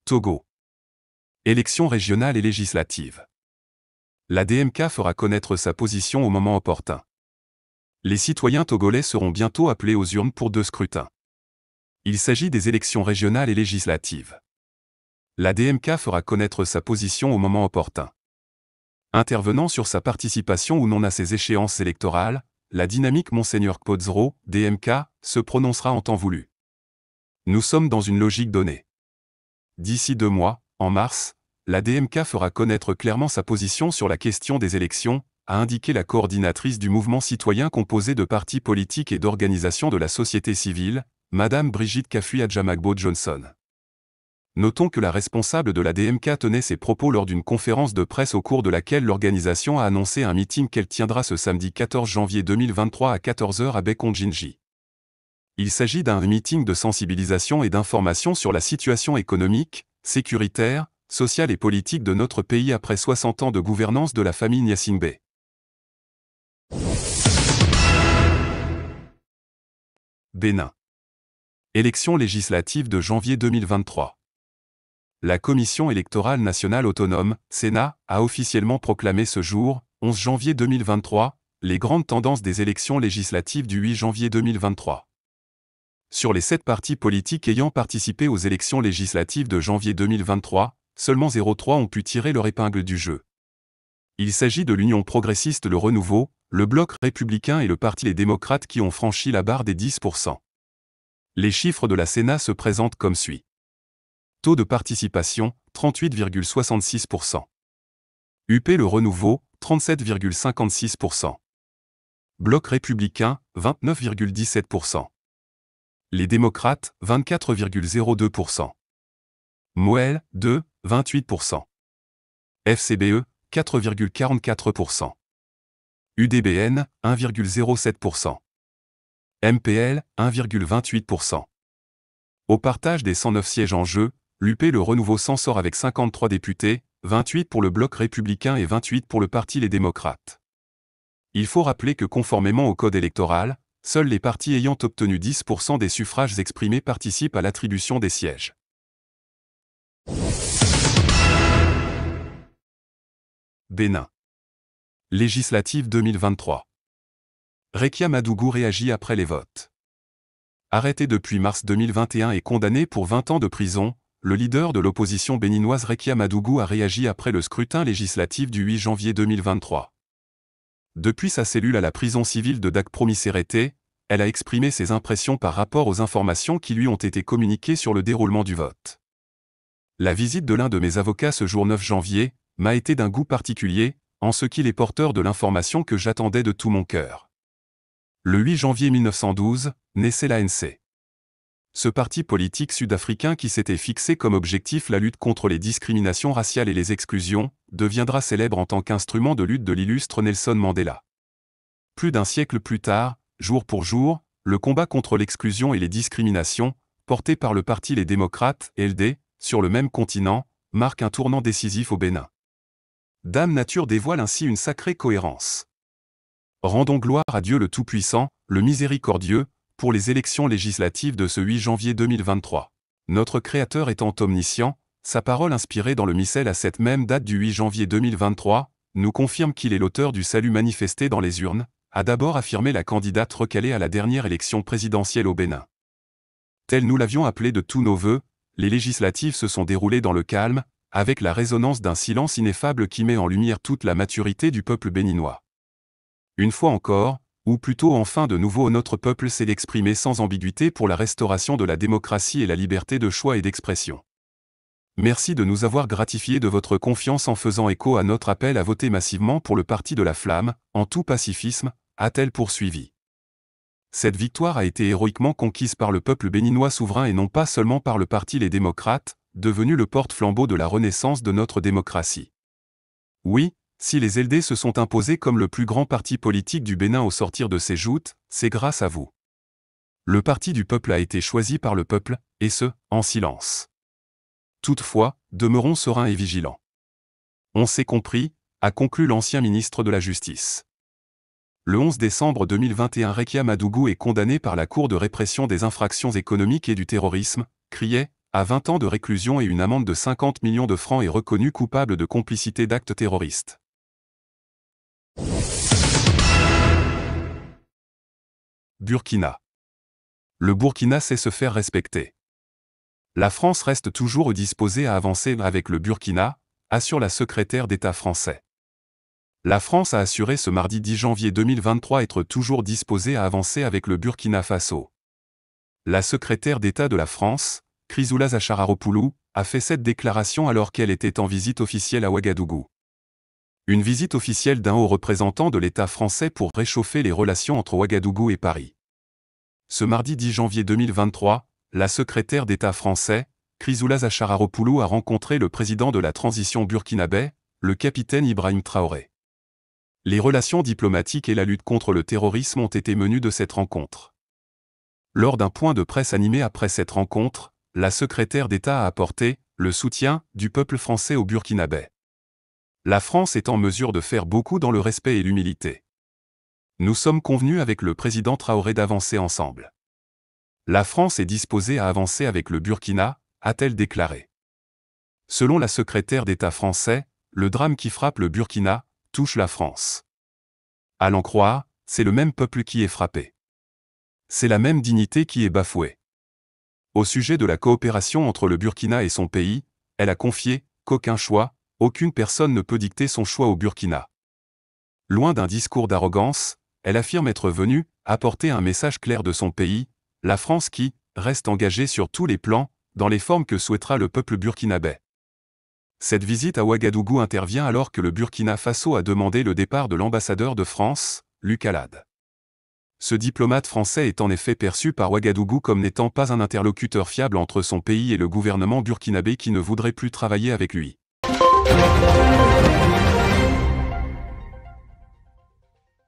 Togo. Élections régionales et législatives. La DMK fera connaître sa position au moment opportun. Les citoyens togolais seront bientôt appelés aux urnes pour 2 scrutins. Il s'agit des élections régionales et législatives. La DMK fera connaître sa position au moment opportun. Intervenant sur sa participation ou non à ces échéances électorales, la dynamique Monseigneur Kpodzro, DMK, se prononcera en temps voulu. Nous sommes dans une logique donnée. D'ici 2 mois, en mars, la DMK fera connaître clairement sa position sur la question des élections, a indiqué la coordinatrice du mouvement citoyen composé de partis politiques et d'organisations de la société civile, Madame Brigitte Kafui-Adjamagbo-Johnson. Notons que la responsable de la DMK tenait ses propos lors d'une conférence de presse au cours de laquelle l'organisation a annoncé un meeting qu'elle tiendra ce samedi 14 janvier 2023 à 14 h à Bekonjinji. Il s'agit d'un meeting de sensibilisation et d'information sur la situation économique, sécuritaire, sociale et politique de notre pays après 60 ans de gouvernance de la famille Gnassingbé. Bénin. Élections législatives de janvier 2023. La Commission électorale nationale autonome, Sénat, a officiellement proclamé ce jour, 11 janvier 2023, les grandes tendances des élections législatives du 8 janvier 2023. Sur les 7 partis politiques ayant participé aux élections législatives de janvier 2023, seulement 0,3 ont pu tirer leur épingle du jeu. Il s'agit de l'Union progressiste Le Renouveau, le Bloc républicain et le Parti Les Démocrates qui ont franchi la barre des 10%. Les chiffres de la Sénat se présentent comme suit. Taux de participation, 38,66%. UP Le Renouveau, 37,56%. Bloc républicain, 29,17%. Les démocrates, 24,02%. Moël, 2, 28%. FCBE, 4,44%. UDBN, 1,07%. MPL, 1,28%. Au partage des 109 sièges en jeu, l'UP Le Renouveau s'en sort avec 53 députés, 28 pour le Bloc républicain et 28 pour le Parti Les Démocrates. Il faut rappeler que conformément au code électoral, seuls les partis ayant obtenu 10% des suffrages exprimés participent à l'attribution des sièges. Bénin. Législative 2023. Rekia Madougou réagit après les votes. Arrêté depuis mars 2021 et condamné pour 20 ans de prison, le leader de l'opposition béninoise Rekia Madougou a réagi après le scrutin législatif du 8 janvier 2023. Depuis sa cellule à la prison civile de Dak-Promiserete, elle a exprimé ses impressions par rapport aux informations qui lui ont été communiquées sur le déroulement du vote. La visite de l'un de mes avocats ce jour 9 janvier m'a été d'un goût particulier, en ce qu'il est porteur de l'information que j'attendais de tout mon cœur. Le 8 janvier 1912, naissait l'ANC. Ce parti politique sud-africain qui s'était fixé comme objectif la lutte contre les discriminations raciales et les exclusions, deviendra célèbre en tant qu'instrument de lutte de l'illustre Nelson Mandela. Plus d'un siècle plus tard, jour pour jour, le combat contre l'exclusion et les discriminations, porté par le Parti Les Démocrates, LD, sur le même continent, marque un tournant décisif au Bénin. Dame Nature dévoile ainsi une sacrée cohérence. Rendons gloire à Dieu le Tout-Puissant, le Miséricordieux, pour les élections législatives de ce 8 janvier 2023. Notre Créateur étant omniscient, sa parole inspirée dans le missel à cette même date du 8 janvier 2023, nous confirme qu'il est l'auteur du salut manifesté dans les urnes, a d'abord affirmé la candidate recalée à la dernière élection présidentielle au Bénin. Tel nous l'avions appelé de tous nos vœux, les législatives se sont déroulées dans le calme, avec la résonance d'un silence ineffable qui met en lumière toute la maturité du peuple béninois. Une fois encore, ou plutôt enfin de nouveau notre peuple s'est exprimé sans ambiguïté pour la restauration de la démocratie et la liberté de choix et d'expression. Merci de nous avoir gratifiés de votre confiance en faisant écho à notre appel à voter massivement pour le Parti de la Flamme, en tout pacifisme, a-t-elle poursuivi. Cette victoire a été héroïquement conquise par le peuple béninois souverain et non pas seulement par le Parti Les Démocrates, devenu le porte-flambeau de la renaissance de notre démocratie. Oui, si les LD se sont imposés comme le plus grand parti politique du Bénin au sortir de ces joutes, c'est grâce à vous. Le parti du peuple a été choisi par le peuple, et ce, en silence. Toutefois, demeurons sereins et vigilants. On s'est compris, a conclu l'ancien ministre de la Justice. Le 11 décembre 2021, Rekia Madougou est condamné par la Cour de répression des infractions économiques et du terrorisme, criait à 20 ans de réclusion et une amende de 50 millions de francs est reconnu coupable de complicité d'actes terroristes. Burkina. Le Burkina sait se faire respecter. La France reste toujours disposée à avancer avec le Burkina, assure la secrétaire d'État français. La France a assuré ce mardi 10 janvier 2023 être toujours disposée à avancer avec le Burkina Faso. La secrétaire d'État de la France, Chrysoula Zacharopoulou, a fait cette déclaration alors qu'elle était en visite officielle à Ouagadougou. Une visite officielle d'un haut représentant de l'État français pour réchauffer les relations entre Ouagadougou et Paris. Ce mardi 10 janvier 2023, la secrétaire d'État français, Chrysoula Zacharopoulou, a rencontré le président de la transition burkinabé, le capitaine Ibrahim Traoré. Les relations diplomatiques et la lutte contre le terrorisme ont été menues de cette rencontre. Lors d'un point de presse animé après cette rencontre, la secrétaire d'État a apporté le soutien du peuple français au Burkinabé. La France est en mesure de faire beaucoup dans le respect et l'humilité. Nous sommes convenus avec le président Traoré d'avancer ensemble. La France est disposée à avancer avec le Burkina, a-t-elle déclaré. Selon la secrétaire d'État français, le drame qui frappe le Burkina touche la France. À l'en croire, c'est le même peuple qui est frappé. C'est la même dignité qui est bafouée. Au sujet de la coopération entre le Burkina et son pays, elle a confié qu'aucun choix, aucune personne ne peut dicter son choix au Burkina. Loin d'un discours d'arrogance, elle affirme être venue apporter un message clair de son pays, la France qui reste engagée sur tous les plans, dans les formes que souhaitera le peuple burkinabé. Cette visite à Ouagadougou intervient alors que le Burkina Faso a demandé le départ de l'ambassadeur de France, Luc Alade. Ce diplomate français est en effet perçu par Ouagadougou comme n'étant pas un interlocuteur fiable entre son pays et le gouvernement burkinabé qui ne voudrait plus travailler avec lui.